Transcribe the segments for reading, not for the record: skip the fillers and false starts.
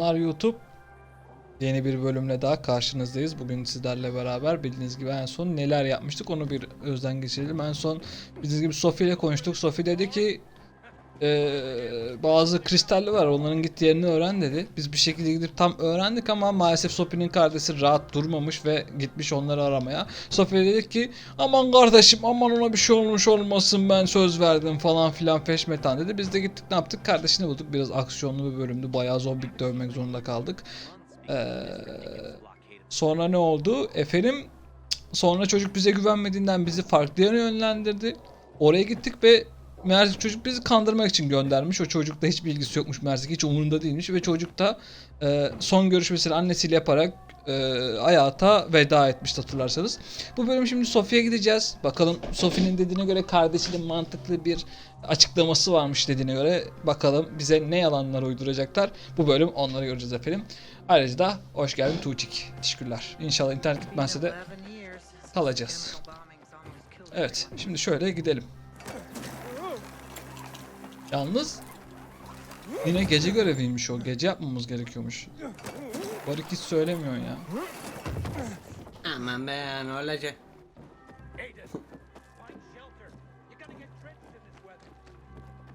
Selamlar YouTube. Yeni bir bölümle daha karşınızdayız. Bugün sizlerle beraber bildiğiniz gibi en son neler yapmıştık onu bir gözden geçirelim. En son bildiğiniz gibi Sophie ile konuştuk. Sophie dedi ki bazı kristaller var, onların git yerini öğren dedi. Biz bir şekilde gidip tam öğrendik ama maalesef Sophie'nin kardeşi rahat durmamış ve gitmiş onları aramaya. Sophie dedi ki aman kardeşim, aman ona bir şey olmuş olmasın, ben söz verdim falan filan feşmetan dedi. Biz de gittik, ne yaptık, kardeşini bulduk. Biraz aksiyonlu bir bölümdü, bayağı zombik dövmek zorunda kaldık. Sonra ne oldu efendim? Sonra çocuk bize güvenmediğinden bizi farklı yöne yönlendirdi. Oraya gittik ve meğerse çocuk bizi kandırmak için göndermiş. O çocukla hiçbir ilgisi yokmuş meğerse, hiç umurunda değilmiş ve çocuk da son görüşmesini annesiyle yaparak hayata veda etmiş, hatırlarsanız. Bu bölüm şimdi Sophie'ye gideceğiz. Bakalım, Sophie'nin dediğine göre kardeşinin mantıklı bir açıklaması varmış dediğine göre. Bakalım bize ne yalanlar uyduracaklar. Bu bölüm onları göreceğiz efendim. Ayrıca da hoş geldin Tuğçik. Teşekkürler. İnşallah internet gitmezse de kalacağız. Evet, şimdi şöyle gidelim. Yalnız yine gece göreviymiş o. Gece yapmamız gerekiyormuş. Barik hiç söylemiyorsun ya. Aman be, ne olacak?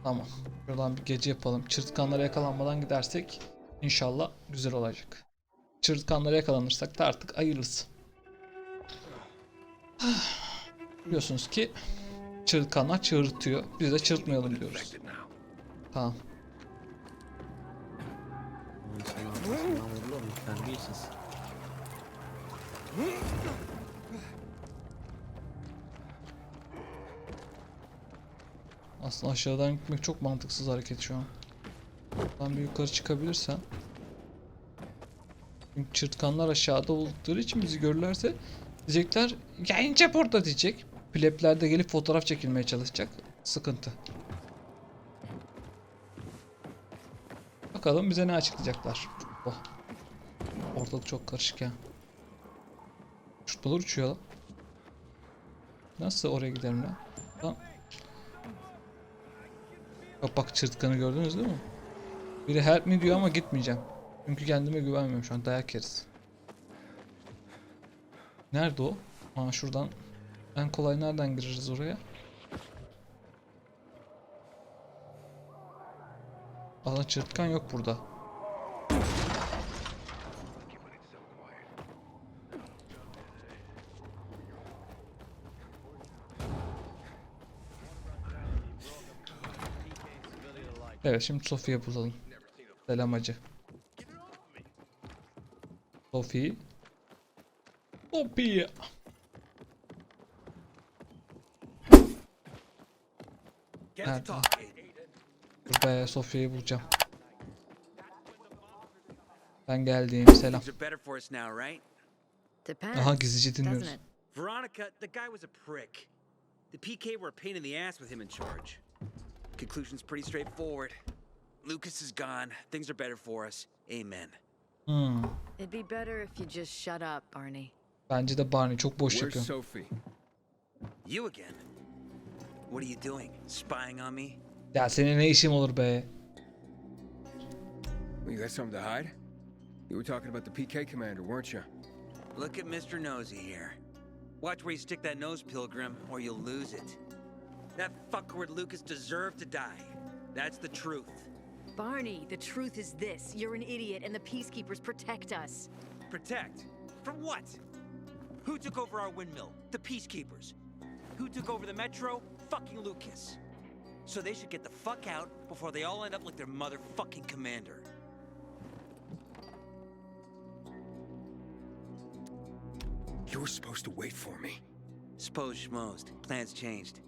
Tamam. Şuradan bir gece yapalım. Çırtkanlara yakalanmadan gidersek inşallah güzel olacak. Çırtkanlara yakalanırsak da artık hayırlısı. Biliyorsunuz ki çırtkanlar çığırtıyor. Biz de çırpmayalım diyoruz. Tamam. Aslında aşağıdan gitmek çok mantıksız hareket şu an. Ben bir yukarı çıkabilirsem. Çünkü çırtkanlar aşağıda oldukları için bizi görürlerse diyecekler yayınca burada diyecek. Plepler de gelip fotoğraf çekilmeye çalışacak. Sıkıntı. Bakalım bize ne açıklayacaklar. Oh. Ortalık çok karışık ya. Uçurtmalar uçuyor lan. Nasıl oraya giderim lan? Tamam. Bak çırtkanı gördünüz değil mi? Biri help me diyor ama gitmeyeceğim. Çünkü kendime güvenmiyorum şu an, dayak yeriz. Nerede o? Aa, şuradan. En kolay nereden gireriz oraya? Aa, çırtkan yok burada. Evet, şimdi Sophie'ye bulalım. Selam hacı. Sophie. Sophie. Nerede? Dur be, Sophie'yi bulacağım. Ben geldim, selam. Aha, gizlice dinliyoruz. Veronica, the guy was a prick. The PK were a pain in the ass with him in charge. Conclusion's pretty straightforward. Lucas is gone. Things are better for us. Amen. It'd be better if you just shut up, Barney. Bence de Barney çok boş Where's yapıyor. Sophie? You again? What are you doing? Spying on me? Ya senin ne işin olur be? Well, you got something to hide? You were talking about the PK commander, weren't you? Look at Mr. Nosy here. Watch where you stick that nose, Pilgrim, or you'll lose it. That fuckward Lucas deserved to die. That's the truth. Barney, the truth is this. You're an idiot and the peacekeepers protect us. Protect? From what? Who took over our windmill? The peacekeepers. Who took over the metro? Fucking Lucas. So they should get the fuck out before they all end up like their motherfucking commander. You were supposed to wait for me. Suppose schmozed. Plans changed.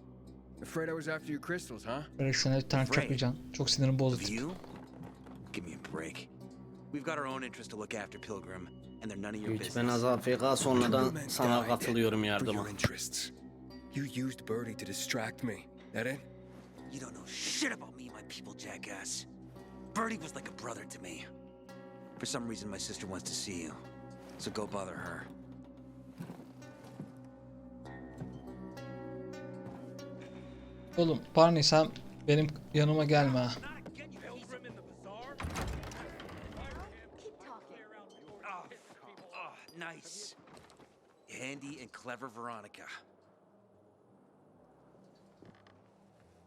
Afraid I was after your crystals, huh? Böyle sana bir tane çakmayacaksın. Çok sinirim bozdu. Of you? Give me a break. We've got our own interest to look after, Pilgrim, and they're none of your Ben business. Azal FK sonradan sana katılıyorum For yardıma. your interests. You used Birdie to distract me. That it? You don't know shit about me and my people, jackass. Birdie was like a brother to me. For some reason, my sister wants to see you, so go bother her. Oğlum Barney, sen benim yanıma gelme ha. Nice. Handy and clever Veronica.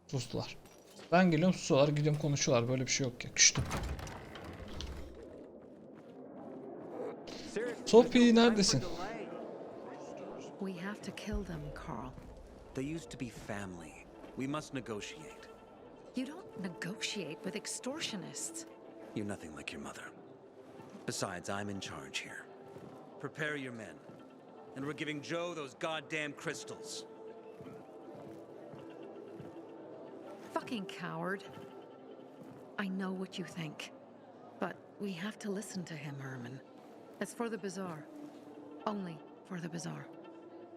Sustular. Ben geliyorum, susuyorlar, gidiyorum, konuşuyorlar. Böyle bir şey yok ya. Küstüm. Sophie neredesin? We have to kill them, Carl. They used to be family. We must negotiate. You don't negotiate with extortionists. You're nothing like your mother. Besides, I'm in charge here. Prepare your men. And we're giving Joe those goddamn crystals. Fucking coward. I know what you think. But we have to listen to him, Herman. It's for the bazaar. Only for the bazaar.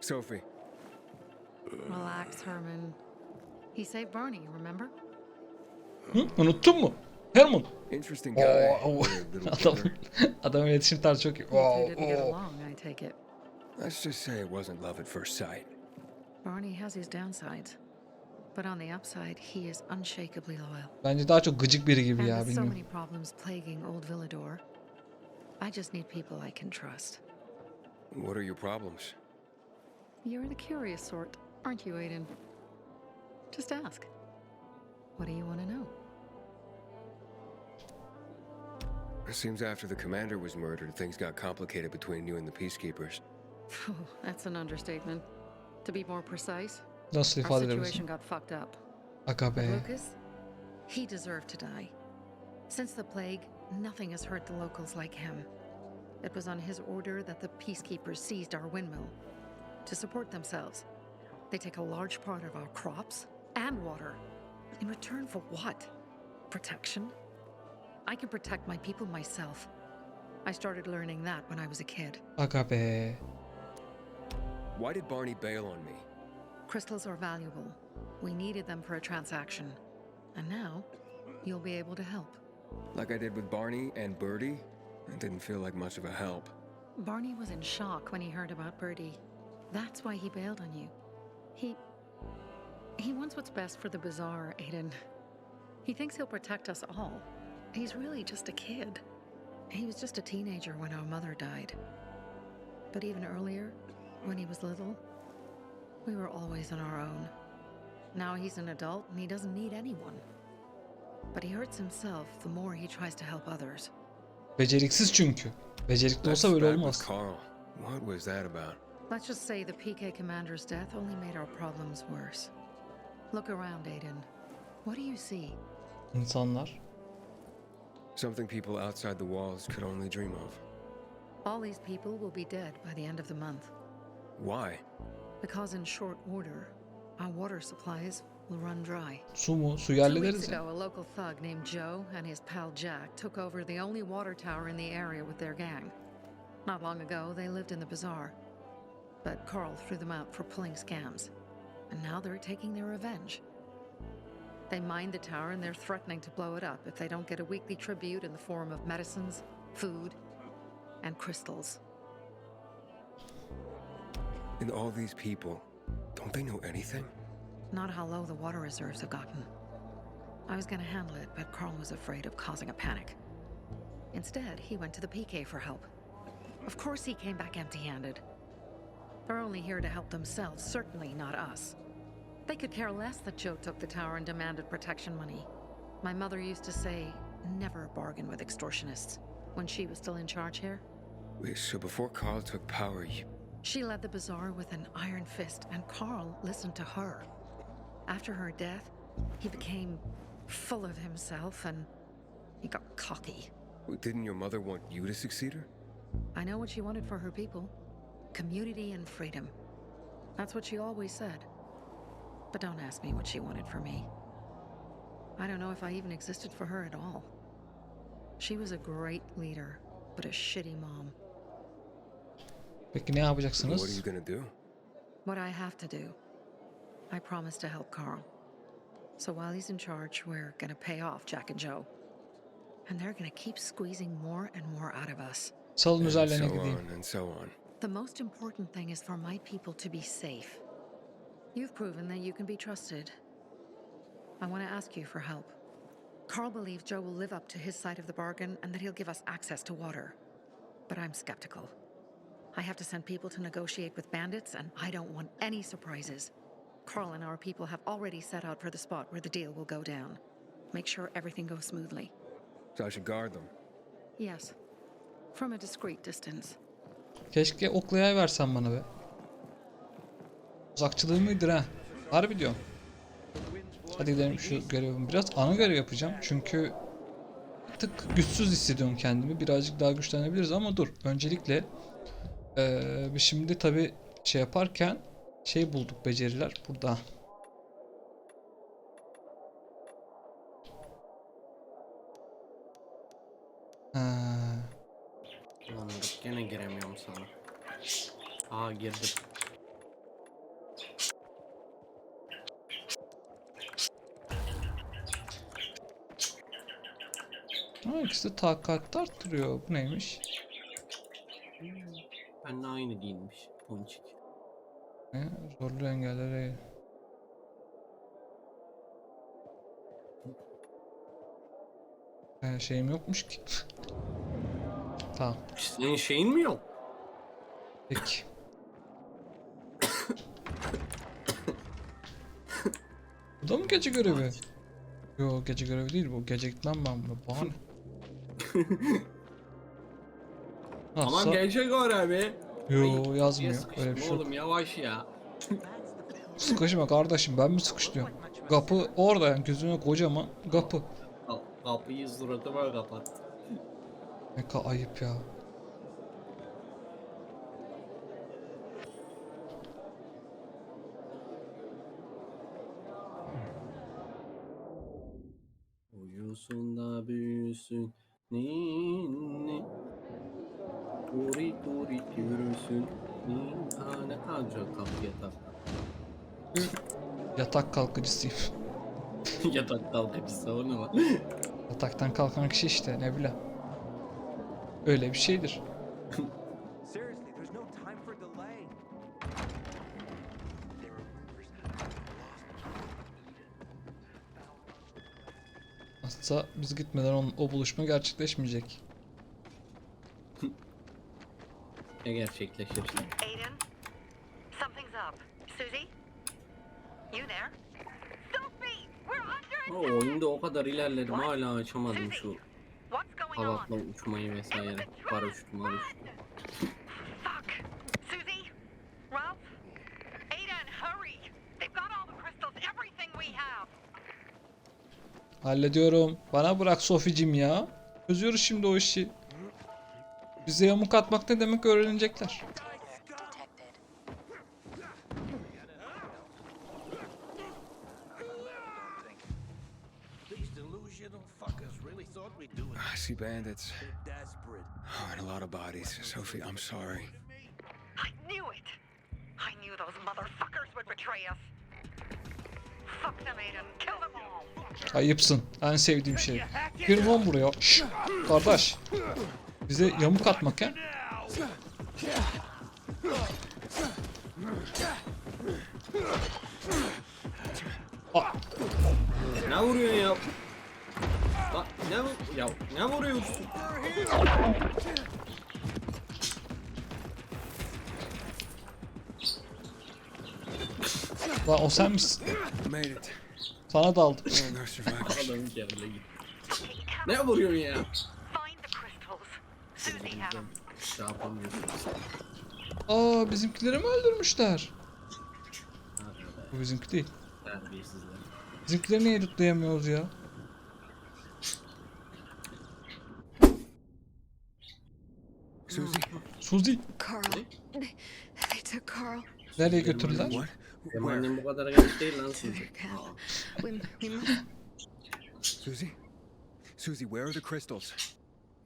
Sophie, Relax, Herman. He saved Barney, remember? Hı? Unuttun mu? Herman. interesting guy. Oo. Your little Adam, brother. adam iletişim tarzı çok iyi. You two didn't get along, I take it. Let's just say it wasn't love at first sight. Barney has his downsides. But on the upside, he is unshakably loyal. Bence daha çok gıcık biri gibi And ya, with so bilmiyorum. many problems plaguing Old Villador, I just need people I can trust. What are your problems? You're the curious sort, aren't you, Aiden? Just ask. What do you want to know? It seems after the commander was murdered, things got complicated between you and the peacekeepers. That's an understatement. To be more precise, Nasıl our ifade edebilirsin? situation got fucked up. Aga But be. Lucas, he deserved to die. Since the plague, nothing has hurt the locals like him. It was on his order that the peacekeepers seized our windmill to support themselves. They take a large part of our crops and water. In return for what? Protection? I can protect my people myself. I started learning that when I was a kid. Aga be. Why did Barney bail on me? Crystals are valuable. We needed them for a transaction. And now, you'll be able to help. Like I did with Barney and Birdie? It didn't feel like much of a help. Barney was in shock when he heard about Birdie. That's why he bailed on you. He wants what's best for the bazaar, Aiden. He thinks he'll protect us all. He's really just a kid. He was just a teenager when our mother died. But even earlier, when he was little, we were always on our own. Now he's an adult and he doesn't need anyone. But he hurts himself the more he tries to help others. Beceriksiz çünkü. Becerikli That's olsa böyle bad with olmaz. Carl. What was that about? Let's just say the PK commander's death only made our problems worse. Look around, Aiden. What do you see? İnsanlar. Something people outside the walls could only dream of. All these people will be dead by the end of the month. Why? Because in short order, our water supplies will run dry. Su mu? Suyu 2 weeks hallederiz ya. ago, a local thug named Joe and his pal Jack took over the only water tower in the area with their gang. Not long ago, they lived in the bazaar. But Carl threw them out for pulling scams. And now they're taking their revenge. They mined the tower and they're threatening to blow it up if they don't get a weekly tribute in the form of medicines, food, and crystals. And all these people, don't they know anything? Not how low the water reserves have gotten. I was gonna handle it, but Carl was afraid of causing a panic. Instead, he went to the PK for help. Of course he came back empty-handed. They're only here to help themselves, certainly not us. They could care less that Joe took the tower and demanded protection money. My mother used to say, never bargain with extortionists, when she was still in charge here. Wait, so before Carl took power, you... She led the bazaar with an iron fist, and Carl listened to her. After her death, he became full of himself and he got cocky. Didn't your mother want you to succeed her? I know what she wanted for her people. Community and freedom. That's what she always said. But don't ask me what she wanted for me. I don't know if I even existed for her at all. She was a great leader, but a shitty mom. Peki ne What are yapacaksınız? you gonna do? What I have to do. I promised to help Carl. So while he's in charge, we're gonna pay off Jack and Joe. And they're gonna keep squeezing more and more out of us. Salın And üzerlerine so gideyim. on and so on. The most important thing is for my people to be safe. You've proven that you can be trusted. I want to ask you for help. Carl believes Joe will live up to his side of the bargain and that he'll give us access to water. But I'm skeptical. I have to send people to negotiate with bandits, and I don't want any surprises. Carl and our people have already set out for the spot where the deal will go down. Make sure everything goes smoothly. So I should guard them. Yes. From a discreet distance. Keşke oklayay versen bana be. Uzakçılığı mıydır ha? Harbi diyorum. Hadi gidelim şu görevimi biraz. Ana görev yapacağım. Çünkü bir tık güçsüz hissediyorum kendimi. Birazcık daha güçlenebiliriz ama dur. Öncelikle biz şimdi tabi şey yaparken şey bulduk, beceriler burada. Lan gene giremiyorum sana. Aa girdim. İkisi de takat arttırıyor. Bu neymiş? Benle aynı değilmiş. Ponçik. Zorlu engellere. Şeyim yokmuş ki. Tamam. Senin şeyin mi yok? Peki. Bu da mı gece görevi? Yo, gece görevi değil bu. Gece gitmem ben buna. Bahane. Aman gece görevi. Yo, yazmıyor. Sıkıştım Öyle bir şey yok. oğlum yavaş ya. Sıkışma kardeşim, ben mi sıkıştırıyorum? Kapı orada yani, gözüne kocaman kapı. Kapıyı suratıma kapat. Ne kadar ayıp ya. Uyusun da büyüsün. Ninni. Turi turi yürüsün. Ne kadar kapı yatak. Yatak kalkıcısıyım. Yatak kalkıcısı o ne var? Yataktan kalkan kişi işte, ne bileyim. Öyle bir şeydir. Seriously, there's no time for delay. Aslında biz gitmeden o buluşma gerçekleşmeyecek. Ne gerçekleşir? Aiden, something's up. Susie? You there? Sophie! We're under O oyunda o kadar ilerledim hala açamadım şu What's going on? halatla uçmayı vesaire. Paraşüt. Fuck! Susie? Ralph? Aiden, hurry! They've got all the crystals, everything we have! Hallediyorum. Bana bırak Sofi'cim ya. Çözüyoruz şimdi o işi. Bize yamuk atmak ne demek öğrenecekler. These delusional fuckers really thought we'd do it. I see bandits. They're desperate. Oh, and a lot of bodies. Sophie, I'm sorry. I knew it! I knew those motherfuckers would betray us! Fuck them, Aiden! Kill them all! Ayıpsın. En sevdiğim şey. Girin lan buraya. Şşş. Kardeş. Bize yamuk atmak ha. Ne vuruyorsun ya? Bak ne vuruyorsun? Lan o sen misin? Made it. Sana daldım. Oh, no survivors. Adamın kendine git. Ne vuruyorsun ya? Find the crystals. Susie had them. Şey yapamıyorsun. Aa, bizimkileri mi öldürmüşler? Bu bizimki değil. Terbiyesizler. Bizimkileri niye tutlayamıyoruz ya? Susie? Suzy. Carl. They took Carl. Nereye götürdüler? What? Benim Where? annem bu kadar genç değil lan sizi. We must... Susie? Susie, where are the crystals?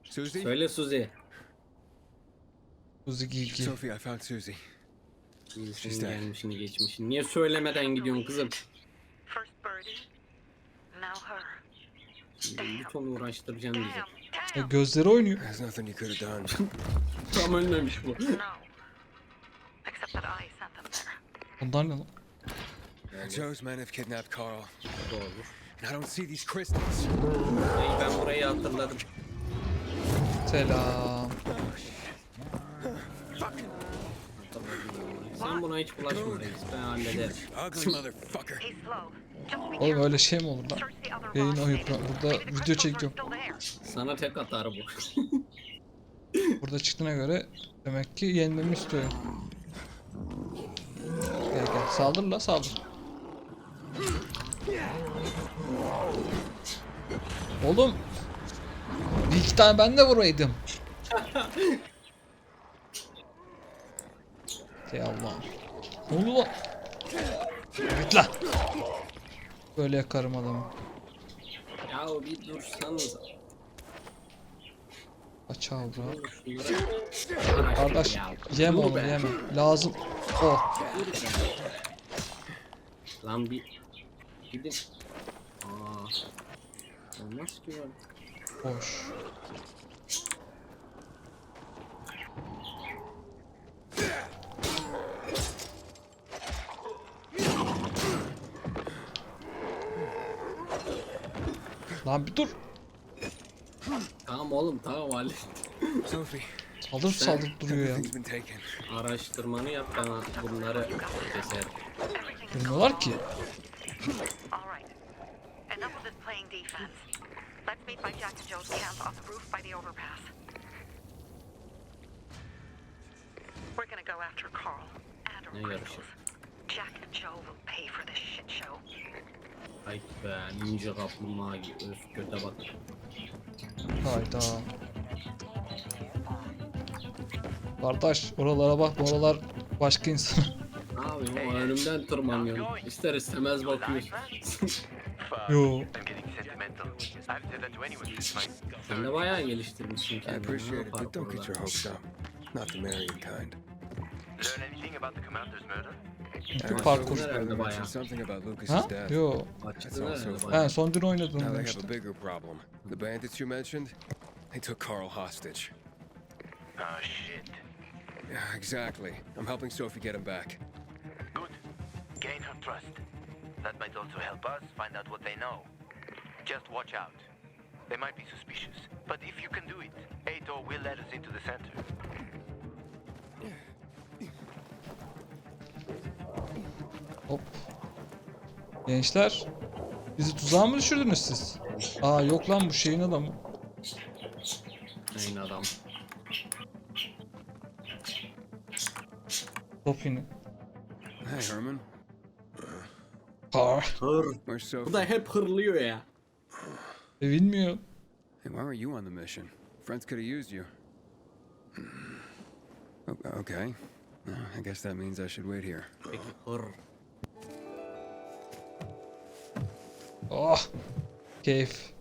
Susie? Söyle Suzi. Suzy giygi. Sophie, I found Susie. İyisini gelmişini geçmişini. Niye söylemeden gidiyorsun kızım? First birdie, now her. Bir ton uğraştıracaksın bizi. Damn! Gözleri oynuyor. There's nothing you could have done. Tam ölmemiş bu. No. Except that I sent them there. Bunlar ne lan? Joe's men have kidnapped Carl. Doğru. And I don't see these crystals. Ben burayı hatırladım. Selam. Sen buna hiç bulaşma reis. Ben hallederim. Ugly motherfucker. He's slow. Just be Oğlum careful. öyle şey mi olur lan? Search the other Yayın box ayıp. stations. Burada Maybe the video crystals are çekiyorum. still there. Sana tek atar bu. Burada çıktığına göre demek ki yenmemi istiyor. Gel gel saldır la saldır. Oğlum bir iki tane ben de vuraydım. Ey Allah'ım. Ne oldu lan? Git lan. Böyle yakarım adamı. Ya bir dursanız. Aç avra. Şunlara. Kardeş Ya, yeme dur onu be. yeme. Lazım. Oh. Lan bir gidin. Aa. Olmaz ki böyle. Hoş. Lan bir dur. Tamam oğlum tamam hallettim. Sophie, Saldır saldır duruyor ya. everything's been taken. Araştırmanı yap bana bunları keserim. Bilmiyorlar ki. All right. Enough of this playing defense. Let's meet by Jack and Joe's camp on the roof by the overpass. We're gonna go after Carl and her Ne criminals. yarışı? Jack and Joe will pay for this shit show. Ay be ninja kaplumbağa gibi öf göte bak. Hayda. Kardeş oralara bak oralar başka insan. Abi o önümden tırmanıyorum. İster istemez bakıyorsun. Yo. Sen de bayağı geliştirmişsin I kendini. appreciate it, but don't parkurda. get your hopes up. Not the marrying kind. Learn anything about the commander's murder? Gittik I parkur. heard Herhalde mention bayağı. something about Ha? Lucas's death. Yo. Açtın That's all so herhalde far. bayağı. Ben son dün oynadım Now they have a işte. bigger problem. The bandits you mentioned, they took Carl hostage. Oh shit. Yeah, exactly. I'm helping Sophie get him back. Good. Gain her trust. That might also help us find out what they know. Just watch out. They might be suspicious. But if you can do it, Ato will let us into the center. Hop. Gençler. Bizi tuzağa mı düşürdünüz siz? Aa yok lan bu şeyin adamı. Neyin adam. Sophie'nin. Hey, Herman. Aa. Hır. Where's Bu Sophie? da hep hırlıyor ya. Bilmiyor. Hey, why were you on the mission? Friends could have used you. Okay. I guess that means I should wait here. Peki hır. Oh. Keyif.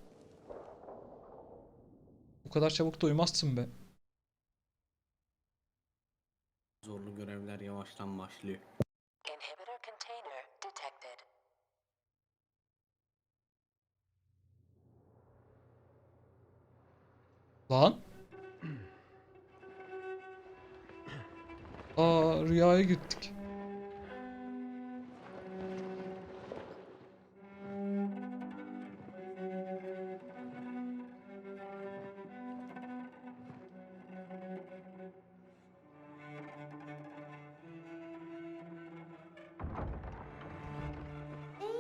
Bu kadar çabuk da uyumazsın be. Zorlu görevler yavaştan başlıyor. Inhibitor container detected. Lan. Aa rüyaya gittik.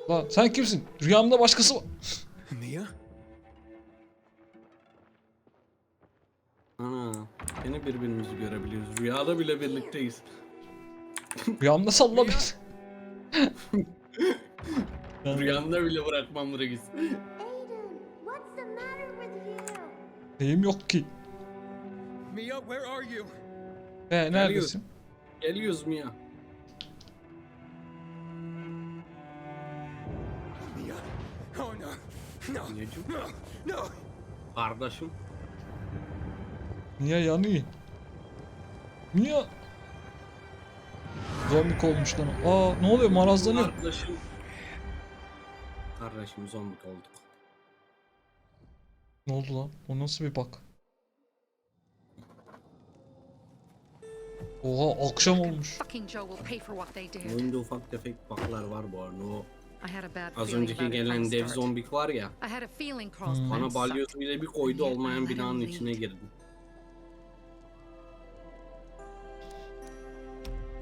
Lan sen kimsin? Rüyamda başkası var. Mia? Ana. Yine birbirimizi görebiliyoruz. Rüyada bile birlikteyiz. Rüyamda salla beni. Rüyamda bile bırakmam reis. Aiden, what's the matter with you? Neyim yok ki. Mia, where are you? Neredesin? Geliyoruz mu ya? Mia. Oh no. No. Niyeciğim? No. No. Kardeşim. Niye yanıyor? Niye? Zombik olmuş lan. Aa ne oluyor marazlanıyor. Kardeşim. Kardeşim zombik olduk. Ne oldu lan? O nasıl bir bak? Oha akşam olmuş. Fucking Joe will pay for what they did. Oyunda ufak tefek baklar var bu arada. O I had a bad az feeling önceki about it from gelen the dev start. zombik var ya. I had a feeling Carl's Hmm. plan Bana sucked. balyozu bile bir koydu, Yet I olmayan let him binanın lead. içine girdim.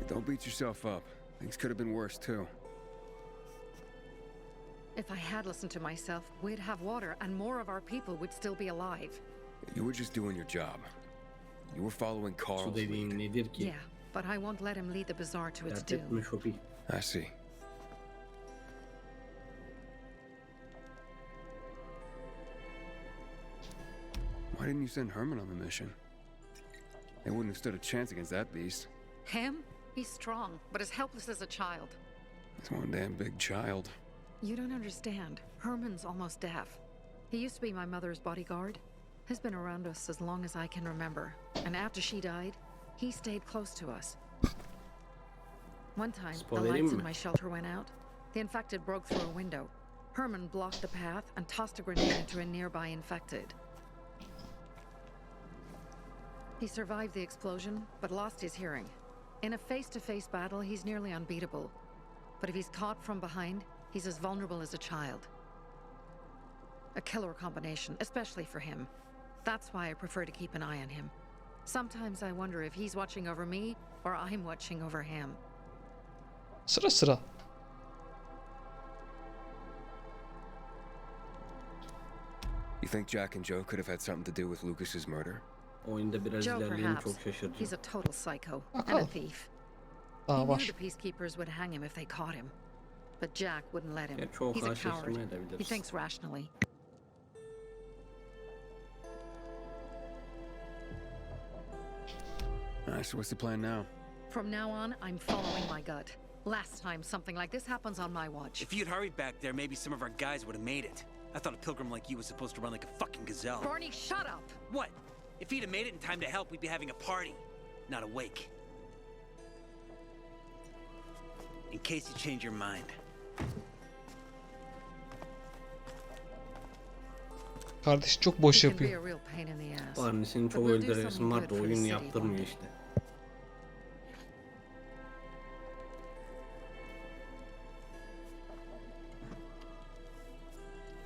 Don't beat yourself up. Things could have been worse too. If I had listened to myself, we'd have water and more of our people would still be alive. You were just doing your job. You were following Su Carl's dediğin lead. nedir ki? Yeah, but I won't let him lead the bazaar to its Dert doom. etme Shopi. I see. Why didn't you send Herman on the mission? They wouldn't have stood a chance against that beast. Him? He's strong, but as helpless as a child. He's one damn big child. You don't understand. Herman's almost deaf. He used to be my mother's bodyguard. He's been around us as long as I can remember. And after she died, he stayed close to us. One time, the Spoiler lights mi? in my shelter went out. The infected broke through a window. Herman blocked the path and tossed a grenade into a nearby infected. He survived the explosion, but lost his hearing. In a face-to-face battle, he's nearly unbeatable. But if he's caught from behind, he's as vulnerable as a child. A killer combination, especially for him. That's why I prefer to keep an eye on him. Sometimes I wonder if he's watching over me or I'm watching over him. Sıra sıra. You think Jack and Joe could have had something to do with Lucas's murder? Oyunda biraz Joe, ilerleyeni perhaps. çok şaşırtıcı. He's a total psycho and a Bakalım. thief. He Daha knew var. the peacekeepers would hang him if they caught him. But Jack wouldn't let him. Ya çoğu He's a coward. karşılaştırma He edebiliriz. thinks rationally. Alright, so what's the plan now? From now on, I'm following my gut. Last time something like this happens on my watch. If you'd hurried back there, maybe some of our guys would have made it. I thought a pilgrim like you was supposed to run like a fucking gazelle. Barney, shut up! What? If he'd have made it in time to help, we'd be having a party, not a wake. In case you change your mind. Kardeş çok boş He can be yapıyor. a real pain in the ass. Barney'sini But çok we'll do öldüresin something var good da for the oyun city, yaptırmıyor Barney. işte.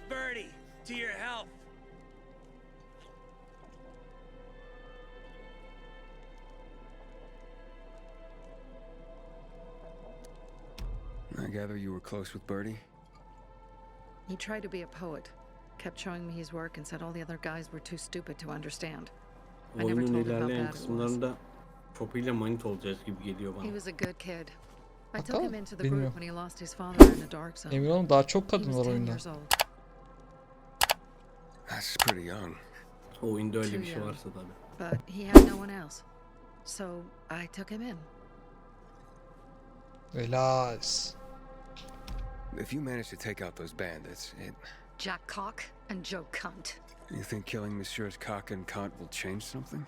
Birdie, to your health. I gather you were close with Birdie? He tried to be a poet. Kept showing me his work and said all the other guys were too stupid to understand. I never Oyunun told him how ilerleyen bad it was. kısımlarında Shopi ile manit olacağız gibi geliyor bana. He was a good kid. I took Bakalım, him into the bilmiyorum. group when he lost his father in the dark zone. Emin olun daha çok He kadın was var 10 oyunda. years old. That's pretty young. Oyunda öyle bir Too şey young. varsa tabii. But he had no one else. So I took him in. Velas. If you manage to take out those bandits, Jack Cock and Joe Cunt. you think killing Messieurs Cock and Kant will change something?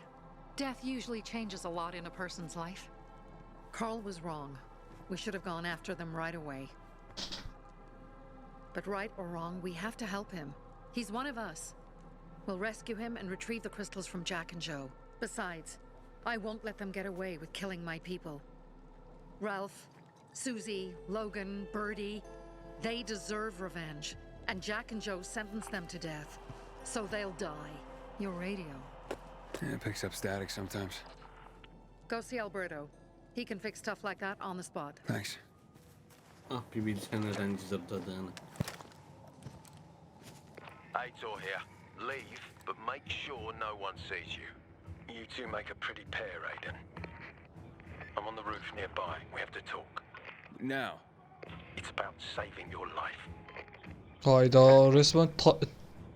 Death usually changes a lot in a person's life. Carl was wrong. We should have gone after them right away. But right or wrong, we have to help him. He's one of us. We'll rescue him and retrieve the crystals from Jack and Joe. Besides, I won't let them get away with killing my people. Ralph, Susie, Logan, Birdie, they deserve revenge. And Jack and Joe sentenced them to death. So they'll die. Your radio. Yeah, it picks up static sometimes. Go see Alberto. He can fix stuff like that on the spot. Thanks. Ah bir bilsen neden cızırdadığını. Aitor here. Leave, but make sure no one sees you. You two make a pretty pair, Aiden. I'm on the roof nearby. We have to talk. Now. It's about saving your life. Hayda resmen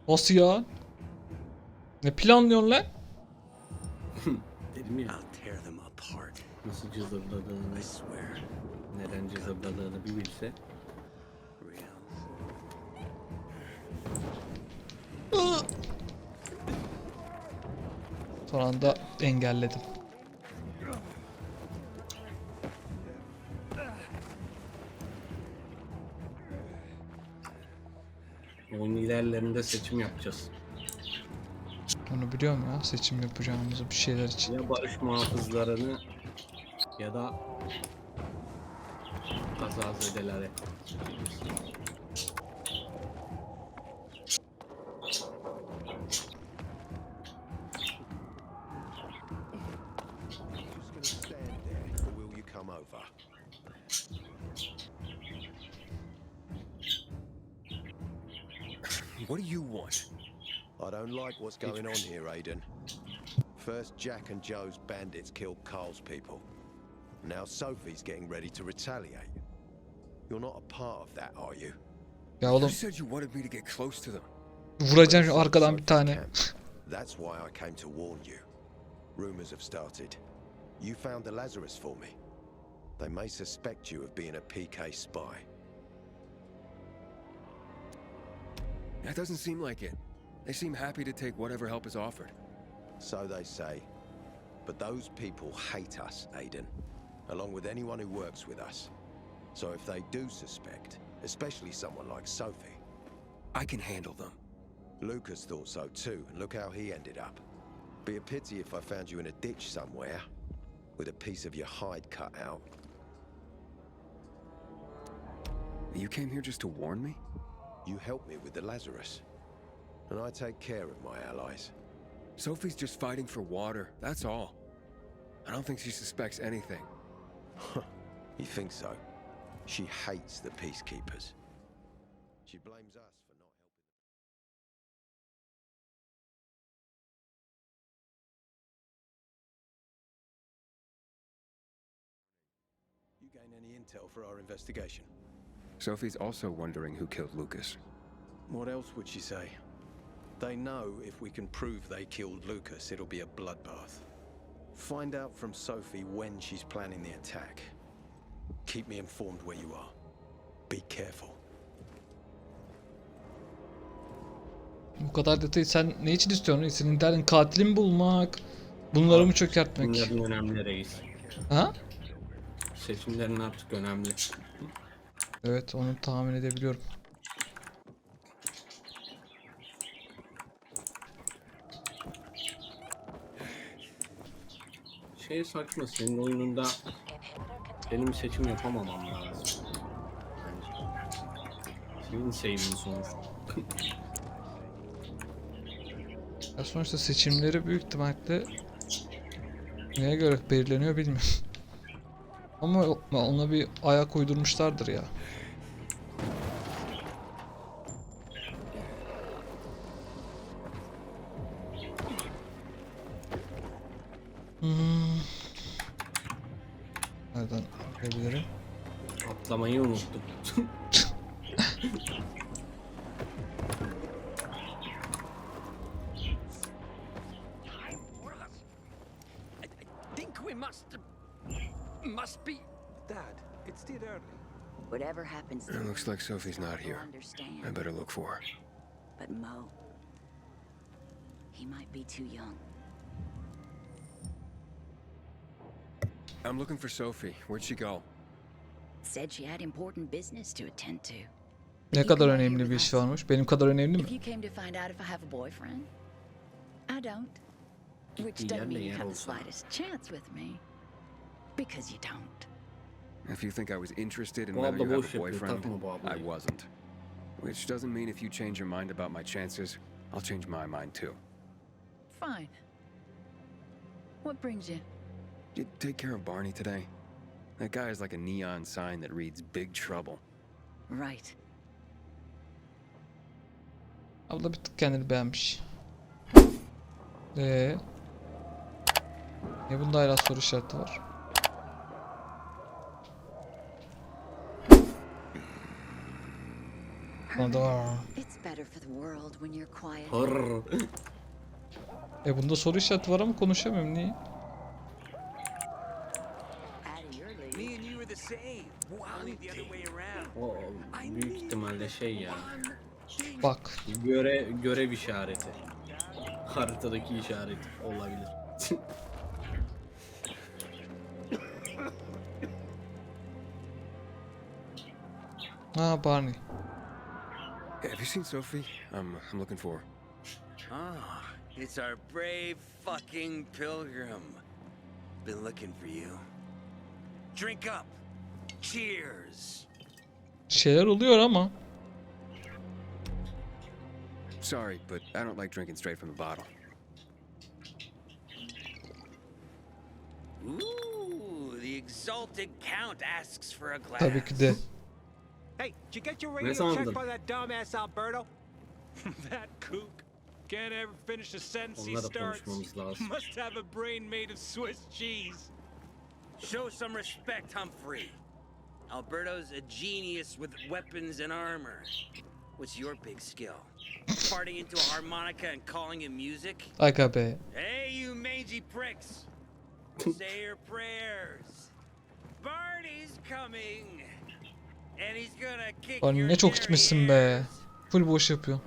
nasıl ya? Ne planlıyorsun lan? Dedim ya I'll tear them apart. nasıl cızırdadığını, I swear. neden cızırdadığını bir bilse. Real. Son anda engelledim. Oyun ilerlerinde seçim yapacağız. Onu biliyorum ya, seçim yapacağımızı bir şeyler için. Ya barış muhafızlarını ya da kazazedeleri. Just gonna stand there, or will you come over. What do you want? I don't like what's going on here, Aiden. First, Jack and Joe's bandits killed Carl's people. Now Sophie's getting ready to retaliate. You're not a part of that, are you? Ya You oğlum said you wanted me to get close to them. vuracağım şu arkadan bir tane. That's why I came to warn you. Rumors have started. You found the Lazarus for me. They may suspect you of being a PK spy. That doesn't seem like it. They seem happy to take whatever help is offered. So they say. But those people hate us, Aiden, along with anyone who works with us. So if they do suspect, especially someone like Sophie, I can handle them. Lucas thought so too, and look how he ended up. Be a pity if I found you in a ditch somewhere, with a piece of your hide cut out. You came here just to warn me? You helped me with the Lazarus, and I take care of my allies. Sophie's just fighting for water, that's all. I don't think she suspects anything. You think so? She hates the peacekeepers. She blames us for not helping. You gain any intel for our investigation? Sophie's also wondering who killed Lucas. What else would she say? They know if we can prove they killed Lucas, it'll be a bloodbath. Find out from Sophie when she's planning the attack. Keep me informed where you are. Be careful. Bu kadar detayı sen ne için istiyorsun? Senin derdin katilimi bulmak. Bunları mı çökertmek? Seçimlerin önemli reis. Ha? Seçimlerin artık önemli. Evet, onu tahmin edebiliyorum. Şey saçma, senin oyununda benim seçim yapamamam lazım. Senin save'in sonuçta. Ya sonuçta seçimleri büyük ihtimalle neye göre belirleniyor bilmiyorum. Ama ona bir ayak uydurmuşlardır ya. Nereden yapabilirim? Atlamayı unuttum. I think we must be. Dad, it's still early. Whatever happens to It looks like Sophie's not here. understand. I better look for her. But Mo, he might be too young. I'm looking for Sophie. Where'd she go? Said she had important business to attend to. Ne kadar önemli bir iş varmış. Benim kadar önemli If mi? you came to find out if I have a boyfriend, I don't. Which Yerle doesn't mean you yer have the olsa. slightest chance with me. Because you don't. If you think I was interested in Bu whether abla you have boş a yapıyor, boyfriend, takma bu ablayı. I wasn't. Which doesn't mean if you change your mind about my chances, I'll change my mind too. Fine. What brings you? You take care of Barney today? That guy is like a neon sign that reads Big Trouble. Right. Abla bir tık kendini beğenmiş. Ne bunda hala soru işareti var? Bunda var. It's better for the world when you're quiet. Hırr. Bunda soru işareti var ama konuşamıyorum. Niye? Out of your league. Me and you are the same. Wow, the other way around. O büyük ihtimalle şey ya. Bak. Görev işareti. Haritadaki işaret olabilir. Ha, Barney. Have you seen Sophie? I'm looking for her. Ah, it's our brave fucking pilgrim. Been looking for you. Drink up. Cheers. Şeyler oluyor ama. Sorry, but I don't like drinking straight from the bottle. Ooh, the insulted count asks for a glass. Tabii ki de. Hey, did you get your Ne radio sandın? checked by that dumbass Alberto? That kook can't ever finish a sentence he Onunla da starts. konuşmamız lazım. Must have a brain made of Swiss cheese. Show some respect, Humphrey. Alberto's a genius with weapons and armor. What's your big skill? Farting into a harmonica and calling it music? Aga be. Hey, you mangy pricks! Say your prayers. Barney's coming, and he's gonna kick Lan your ne çok hairy gitmişsin be. ears. Full boş yapıyor.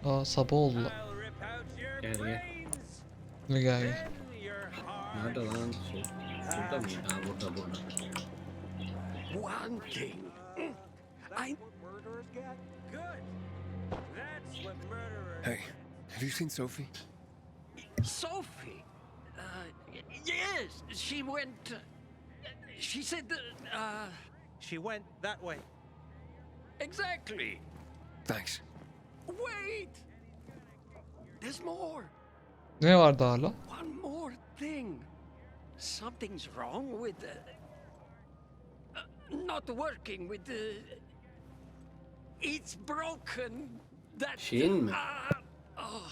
Aa sabah oldu lan. I'll rip out your Gel, gel. brains. Ne gel. Then your heart. Nerede lan şey? Burada mı? Ha burada. One thing. I murderers get. Good. That's what murderers. Hey, have you seen Sophie? Sophie? Yes, she went. She said that. She went that way. Exactly. Thanks. Wait! There's more. Ne var daha lan? One more thing. Something's wrong with. Not working with the. It's broken. That. Şeyin mi? Oh.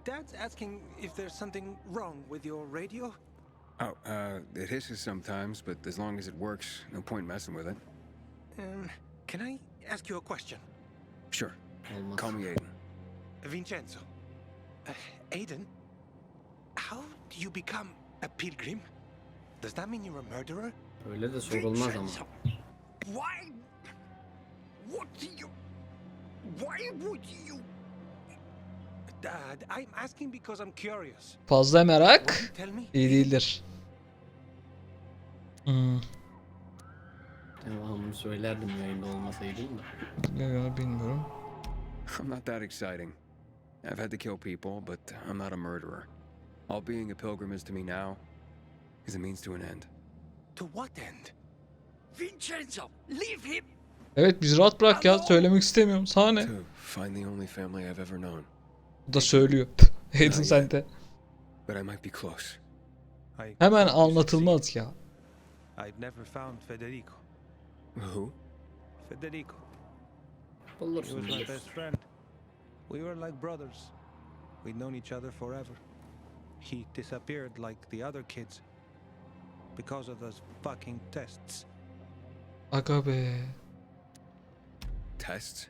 Dad's asking if there's something wrong with your radio. Oh, it hisses sometimes, but as long as it works, no point messing with it. Can I ask you a question? Sure. Olmaz. Call me Aiden. Vincenzo. Aiden, how do you become a pilgrim? Does that mean you're a murderer? Öyle de sorulmaz ama. Vincenzo, why? What do you? Why would you? Dad, I'm asking because I'm curious. Fazla merak Will you tell me? iyi değildir. Devamını söylerdim yayında olmasaydım da. Ne bilmiyorum. I'm not that exciting. I've had to kill people, but I'm not a murderer. All being a pilgrim is to me now is a means to an end. To what end? Vincenzo, leave him. Evet bizi rahat bırak ya. Söylemek istemiyorum. Sana ne? To find the only family I've ever known. Bu da söylüyor. Aiden sen de. But I might be close. Hemen anlatılmaz ya. I've never found Federico. Who? Federico. He Bulursun was my bulursun. best friend. We were like brothers. We'd known each other forever. He disappeared like the other kids because of those fucking tests. Aga be. Tests?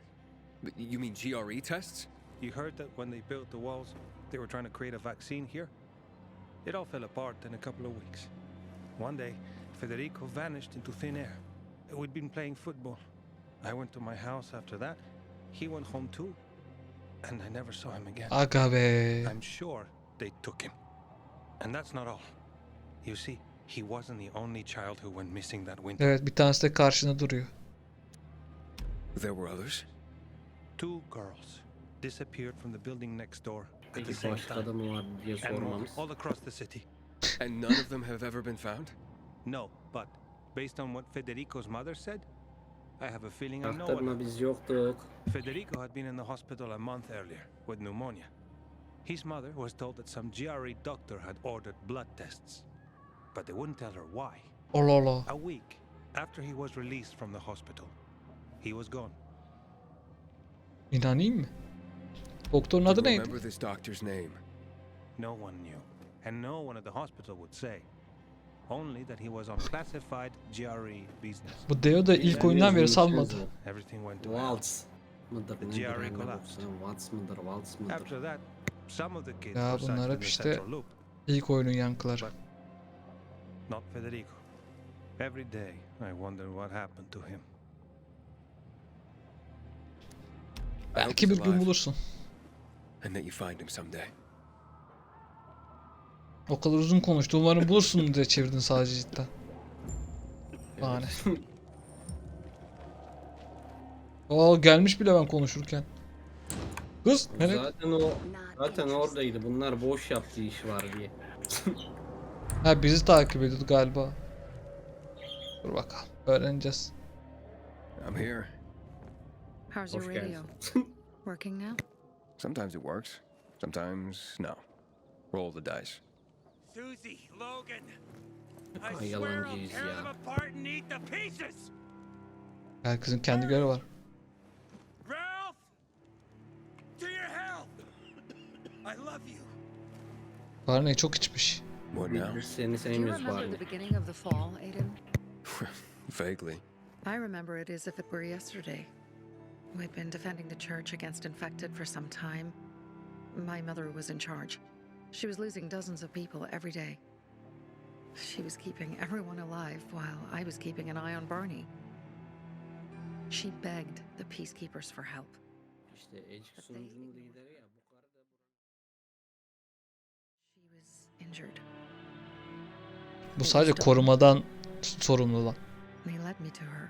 But you mean GRE tests? You heard that when they built the walls, they were trying to create a vaccine here? It all fell apart in a couple of weeks. One day, Federico vanished into thin air. We'd been playing football. I went to my house after that. He went home too. And I never saw him again. Aga be. I'm sure they took him. And that's not all. You see, he wasn't the only child who went missing that winter. Evet bir tanesi de karşına duruyor. There were others? Two girls disappeared from the building next door at the Peki same başka time. da mı var diye And more, sormamız. all across the city. And none of them have ever been found? No, but based on what Federico's mother said, I have a feeling I know Aktarma what. biz yoktuk. Federico had been in the hospital a month earlier with pneumonia. His mother was told that some GRE doctor had ordered blood tests, but they wouldn't tell her why. Allah Allah. A week after he was released from the hospital, he was gone. İnanayım mı? Doktorun Do adı you neydi? remember this doctor's name? No one knew, and no one at the hospital would say. Only that he was on classified GRE business. Bu Deo da ilk oyundan beri salmadı. Everything went to hell. Waltz mıdır The nedir? GRE yani collapsed. yoksa Waltz mıdır, waltz mıdır? After that, some of the kids Ya were sent bunlar to hep the işte central loop, ilk oyunun yankıları. not Federico. Every day, I wonder what happened to him. I hope Belki he's bir gün alive, bulursun. and that you find him someday. O kadar uzun konuştu. Umarım bulursun diye çevirdin sadece cidden. Yani. Oo gelmiş bile ben konuşurken. Kız nereye? Zaten oradaydı. Bunlar boş yaptığı iş var diye. Ha bizi takip ediyordu galiba. Dur bakalım. Öğreneceğiz. I'm here. How's your Hoş radio? geldin. Working now? Sometimes it works, sometimes no. Roll the dice. Susie, Logan. Ay, I swear I'll yalancıyız tear them ya. apart and eat the pieces. Herkesin kendi görevi var. Ralph! To your health! I love you. Barney çok içmiş. What now? Biz seni Do you sevmiyoruz remember bari. the beginning of the fall, Aiden? Vaguely. I remember it as if it were yesterday. We'd been defending the church against infected for some time. My mother was in charge. She was losing dozens of people every day. She was keeping everyone alive while I was keeping an eye on Barney. She begged the peacekeepers for help. İşte eski sunucunun lideri ya. Bu karı da She was injured. Bu sadece korumadan sorumlu lan. They led me to her.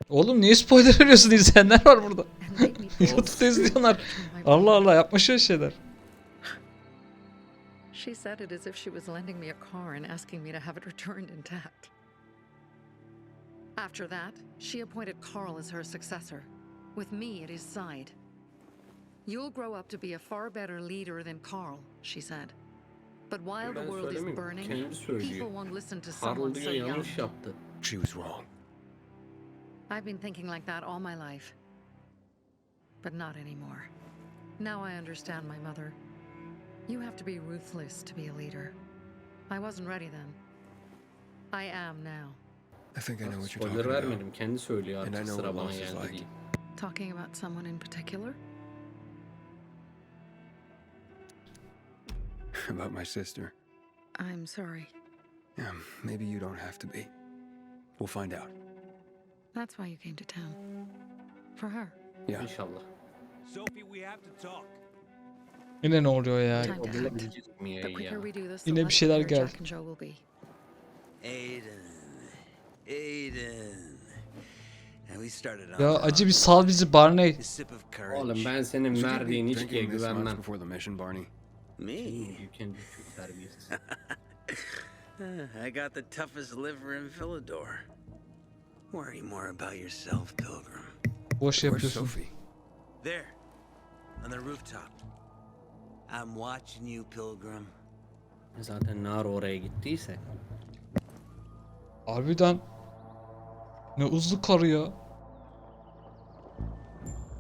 Oğlum niye spoiler veriyorsun? İzleyenler var burada. And made me feel YouTube'da izliyorlar. my Allah Allah yapma şöyle şeyler. She said it as if she was lending me a car and asking me to have it returned intact. After that, she appointed Carl as her successor, with me at his side. You'll grow up to be a far better leader than Carl, she said. But while the Ben world is söylemiyorum, burning, kendi söylüyor. people won't listen to Karl someone so diyor young. yanlış yaptı. She was wrong. I've been thinking like that all my life. But not anymore. Now I understand my mother. You have to be ruthless to be a leader. I wasn't ready then. I am now. I think I know what you're Spoiler talking about. vermedim. Kendi söylüyor And I artık know sıra what bana loss is geldi like. diye. Talking about someone in particular? About my sister. I'm sorry. Yeah, maybe you don't have to be. We'll find out. That's why you came to town. For her. Yeah. İnşallah. Sophie, we have to talk. Yine ne oluyor ya? Time to O act. bulabilecek mi The ya? quicker we do this, the Yine bir less şeyler aware geldi. Jack and Joe will be. Aiden. And we started on Ya acı bir sal bizi Barney. a sip of courage. Oğlum ben senin Should you be verdiğin içkiye drinking this much güvenmem. before the mission, Barney? Me? You can be Türk terbiyesiz. I got the toughest liver in Philidor. Worry more about yourself, Pilgrim. Boş Where's yapıyorsun. Sophie? There, on the rooftop. I'm watching you, Pilgrim. Zaten Nar oraya gittiyse. Harbiden. Ne hızlı karı ya.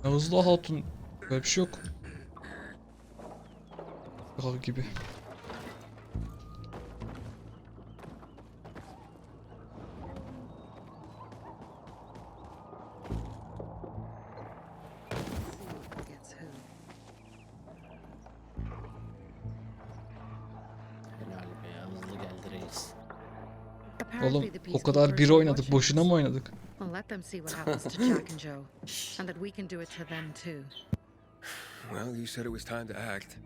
Ne hızlı hatun. Böyle bir şey yok. Ya gibi. Gets who. Helal be ya, hızlı geldi reis. Oğlum o kadar bir oynadık. Boşuna mı oynadık? Well, let them see what happens to Jack and Joe, and that we can do it to them too. Well, you said it was time to act.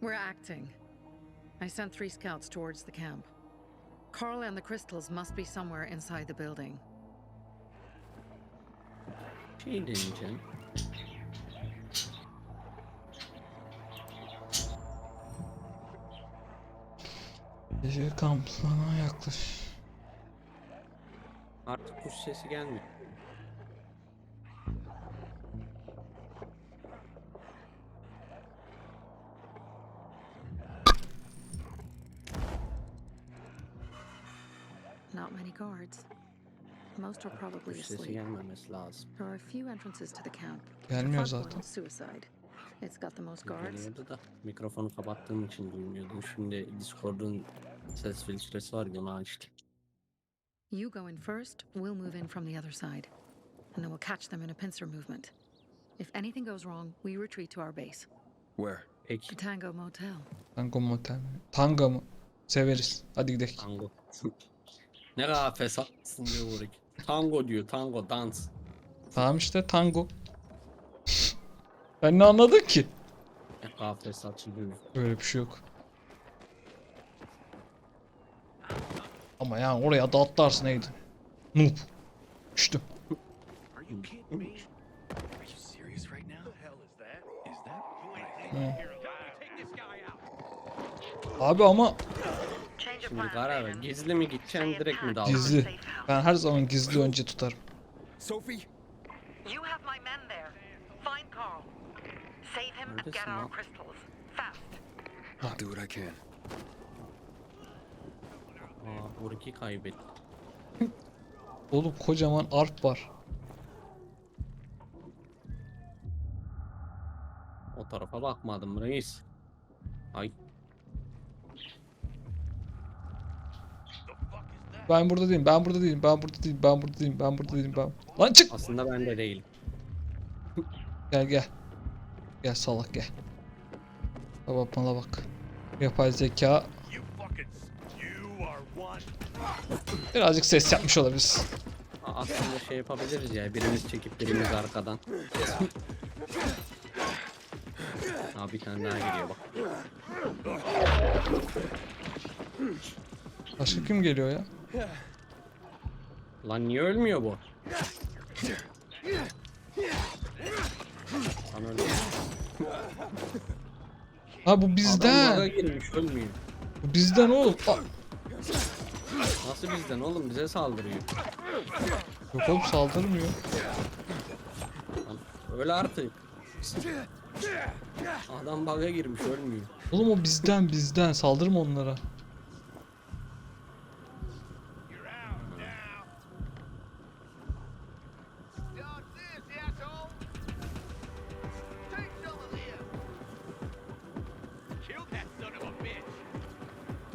We're acting. I sent 3 scouts towards the camp. Carl and the crystals must be somewhere inside the building. Şey deneyeceğim. Gece kampına yaklaş. Artık kuş sesi gelmiyor. Not many guards. Most are probably Kuş sesi asleep. gelmemesi lazım. There are a few entrances to the camp. Gelmiyor The front zaten. one is suicide. It's got the most guards. Geliyordu da mikrofonu kapattığım için duymuyordum. Şimdi Discord'un ses filtresi var ya, onu açtım. You go in first, we'll move in from the other side. And then we'll catch them in a pincer movement. If anything goes wrong, we retreat to our base. Where? Peki. The Tango Motel. Tango motel mi? Tanga mı? Severiz. Hadi gidelim. Tango. Ne kadar fesatsın diyor Uğur. Tango diyor, tango, dans. Tamam işte tango. Ben ne anladım ki? Ne kadar fesatçı diyor. Böyle bir şey yok. Ama yani oraya da atlarsın neydi? Noob. Düştüm. Are you kidding me? Are you serious right now? The hell is that? Is that? Abi ama Şimdi karar ver. Gizli mi gideceksin, direkt mi dalacaksın? Gizli. Ben her zaman gizli önce tutarım. Sophie? You have my men there. Find Carl. Save him and get Neredesin our lan? crystals. Fast. I'll do what I can. Burki kaybetti. Oğlum kocaman arp var. O tarafa bakmadım reis. Ay. Ben burada değilim, ben burada değilim, ben burada değilim, ben burada değilim, ben burada değilim, ben... Lan çık! Aslında ben de değilim. Gel gel. Gel salak gel. Baba bana bak. Yapay zeka. Birazcık ses yapmış olabiliriz. Aslında şey yapabiliriz ya. Birimiz çekip birimiz arkadan. Bir tane daha geliyor bak. Başka kim geliyor ya? Lan niye ölmüyor bu? Lan ölüyor. Ha bu Adam bizden. baga girmiş ölmüyor. Bu bizden oğlum. Nasıl bizden oğlum, bize saldırıyor. Yok oğlum saldırmıyor. Lan öl artık. Adam baga girmiş ölmüyor. Oğlum o bizden saldırma onlara.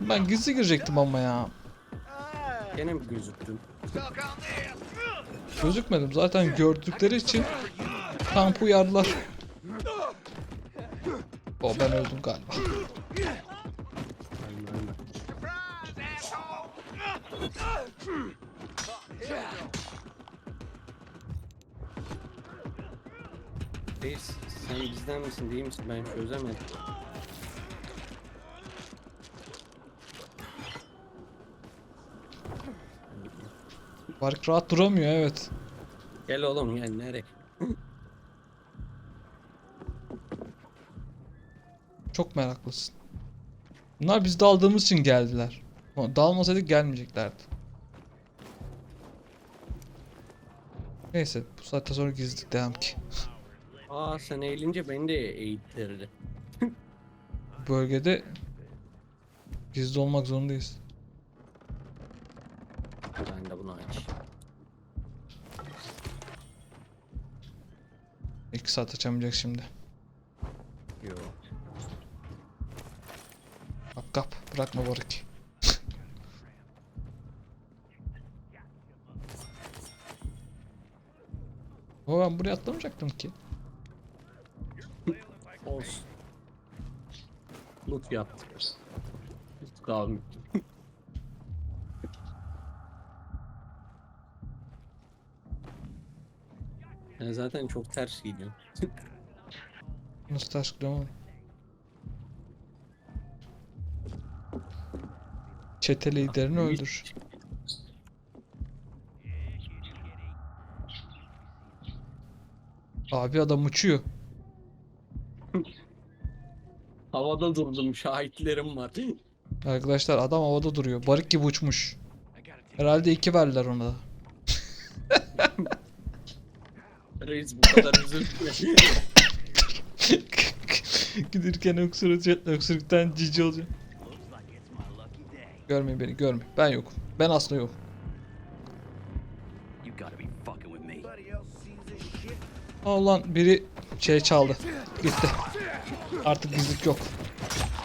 Ben gizli girecektim ama ya. Gene mi gözüktün? Gözükmedim zaten gördükleri için kamp uyardılar. O ben öldüm galiba. Ölme. Reis sen bizden misin değil misin, ben çözemedim. Varık rahat duramıyor evet. Gel oğlum gel, nereye? Çok meraklısın. Bunlar biz daldığımız için geldiler. Dalmasaydık gelmeyeceklerdi. Neyse bu saatten sonra gizlilik devam ki. Sen eğilince beni de eğittirdi. Bu bölgede gizli olmak zorundayız. Ben de bunu aç. 2 saat açamayacak şimdi. Yo. Bak kap bırakma Varık. O ben buraya atlamayacaktım ki. Olsun. Loot yaptık. Loot kalmış. Ben zaten çok ters gidiyorum. Nasıl taşkılıyorum oğlum? Çete liderini öldür. Abi adam uçuyor. Havada durdum, şahitlerim var. Arkadaşlar adam havada duruyor. Barık gibi uçmuş. Herhalde 2 verdiler ona da. Reis bu kadar üzülme. Giderken öksürükten cici olacak. Görmeyin beni, görmeyin. Ben yokum. Ben aslında yokum. Lan biri şey çaldı. Gitti. Artık gizlilik yok.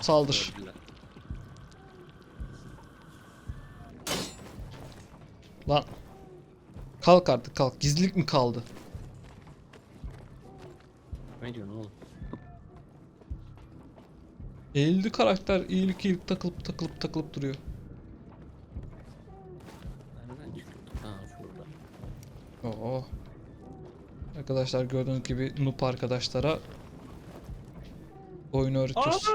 Saldır. Lan. Kalk artık kalk. Gizlilik mi kaldı? Ne diyorsun oğlum? Eğildi karakter. İyilik takılıp duruyor. Nereden çıkıyorduk? Ha şurada. Oo. Arkadaşlar gördüğünüz gibi noob arkadaşlara oyunu öğretiyoruz.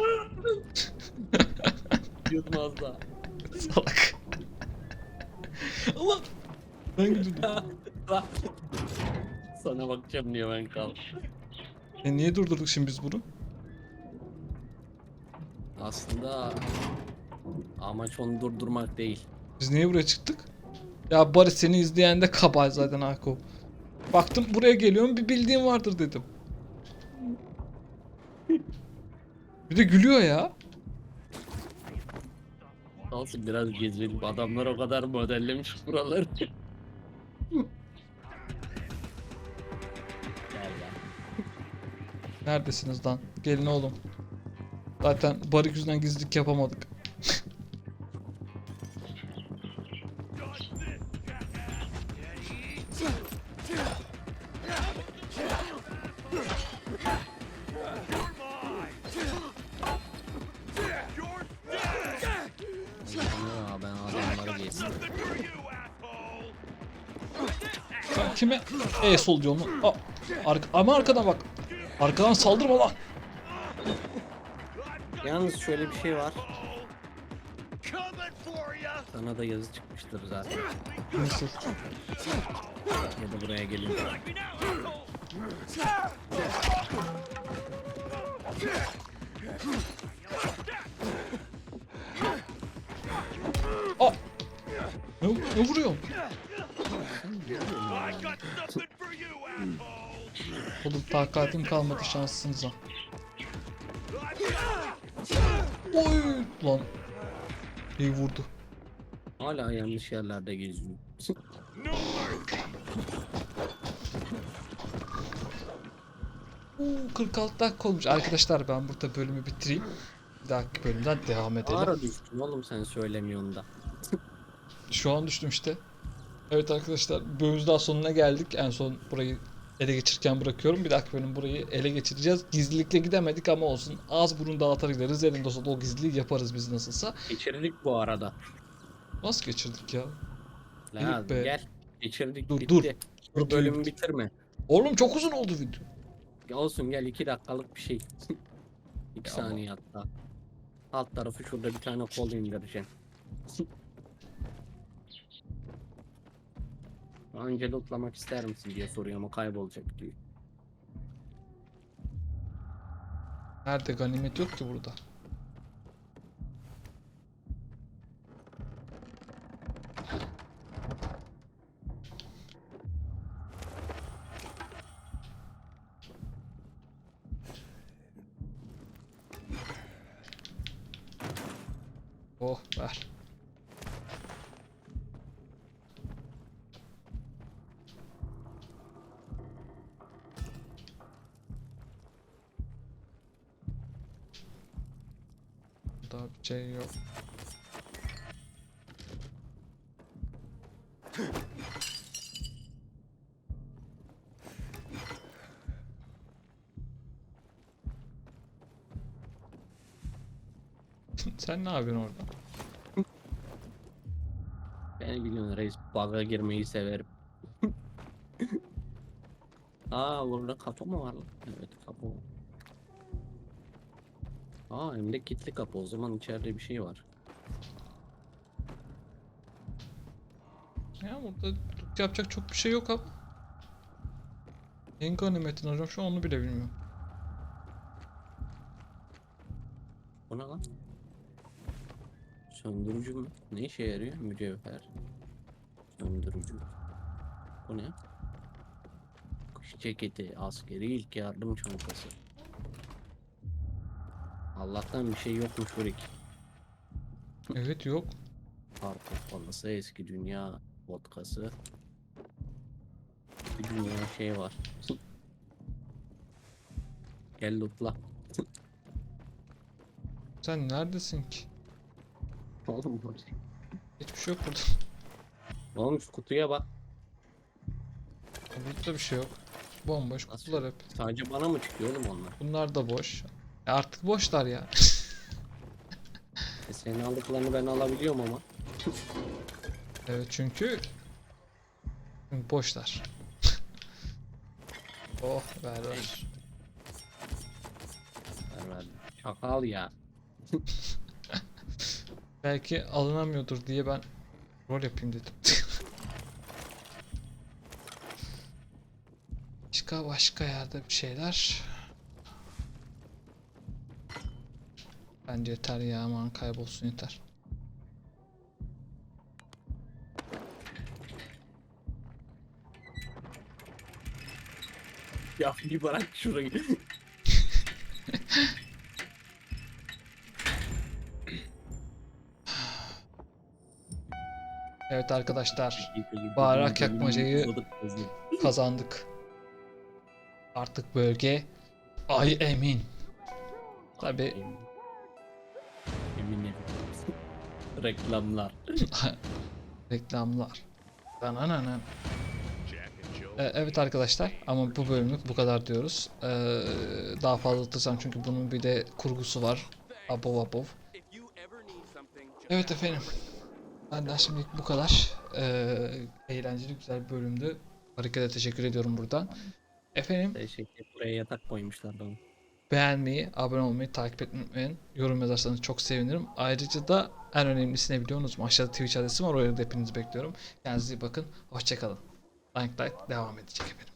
Diyordum az daha. Salak. Allah. Ben gidiyordum. Sana bakacağım diye ben kaldım. Niye durdurduk şimdi biz bunu? Aslında Amaç onu durdurmak değil. Biz niye buraya çıktık? Ya Barış seni izleyen de kabahat zaten Ako. Baktım buraya geliyorum bir bildiğim vardır dedim. Bir de gülüyor ya. Olsun biraz gezelim. Adamlar o kadar modellemiş buraları. Gel ya. Neredesiniz lan? Gelin oğlum. Zaten Barış yüzünden gizlilik yapamadık. Aa, ben adamları geçtim. Sen kime sol diyorsun lan? Ama arkadan bak. Arkadan saldırma lan. Yalnız şöyle bir şey var. Sana da yazı çıkmıştır zaten. Nasıl? Ya da buraya gelin. Aa! Ne vuruyor? Oğlum takatim kalmadı şanssınıza. Oy! Lan. İyi vurdu. Hala yanlış yerlerde geziyor. 46 dakika olmuş. Arkadaşlar ben burada bölümü bitireyim. Bir dahaki bölümden devam edelim. Ara düştün oğlum sen söylemiyorsun da. Şu an düştüm işte. Evet arkadaşlar bölümümüzün daha sonuna geldik. En son burayı ele geçirirken bırakıyorum. Bir dahaki bölüm burayı ele geçireceğiz. Gizlilikle gidemedik ama olsun. Ağız burun dağıtarak gideriz. Elinde olsa o gizliliği yaparız biz nasılsa. Geçirdik bu arada. Nasıl geçirdik ya? La be. gel. Geçirdik Dur, bitti. dur. Bu bölümü bitirme. Oğlum çok uzun oldu video. Ya olsun gel 2 dakikalık bir şey. 2 Ya saniye hatta. Alt tarafı şurada bir tane kol indireceksin. Önce lootlamak ister misin diye soruyor ama kaybolacak diyor. Nerede ganimet yok ki burada. Oh ver. Daha bir şey yok. Sen ne yapıyorsun orada? Beni biliyorsun reis, bug'a girmeyi severim. Aa burada kapı mı var lan? Evet kapı var. Aa hem de kilitli kapı, o zaman içeride bir şey var. Ya burada yapacak çok bir şey yok abi. En ganimetin hocam şu an onu bile bilmiyorum. Bu ne lan? Söndürücü mü? Ne işe yarıyor? Mücevher. Söndürücü. Bu ne? Kış ceketi, askeri ilk yardım çantası. Allah'tan bir şey yokmuş Furik. Evet yok. Karpuz balası, eski dünya vodkası. Bir dünya şey var. Gel lootla. Sen neredesin ki? Oğlum burada. Hiçbir şey yok burada. Oğlum şu kutuya bak. Burada bir şey yok. Bomboş Nasıl kutular yok? hep. Sadece bana mı çıkıyor oğlum onlar? Bunlar da boş. Artık boşlar ya. Senin aldıklarını ben alabiliyorum ama. Evet çünkü boşlar. Oh ver ver. Ver. Çakal ya. Belki alınamıyordur diye ben rol yapayım dedim. Başka yerde bir şeyler. Bence yeter ya, aman kaybolsun yeter. Ya bir bırak şurayı. Evet arkadaşlar, bağırarak yakmacayı kazandık. Artık bölge ay emin. Tabi Eminim. Reklamlar. reklamlar. Dananana. Evet arkadaşlar, ama bu bölümlük bu kadar diyoruz. Daha fazla tutsam çünkü bunun bir de kurgusu var. Abov abov. Evet efendim. Benden şimdilik bu kadar. Eğlenceli güzel bir bölümdü. Harikete teşekkür ediyorum buradan. Efendim, Teşekkür. Buraya yatak koymuşlar bana. beğenmeyi, abone olmayı, takip etmeyi unutmayın. Yorum yazarsanız çok sevinirim. Ayrıca da en önemlisi ne biliyorsunuz mu? Aşağıda Twitch adresim var. Oraya da hepinizi bekliyorum. Kendinize iyi bakın. Hoşçakalın. Like devam edecek efendim.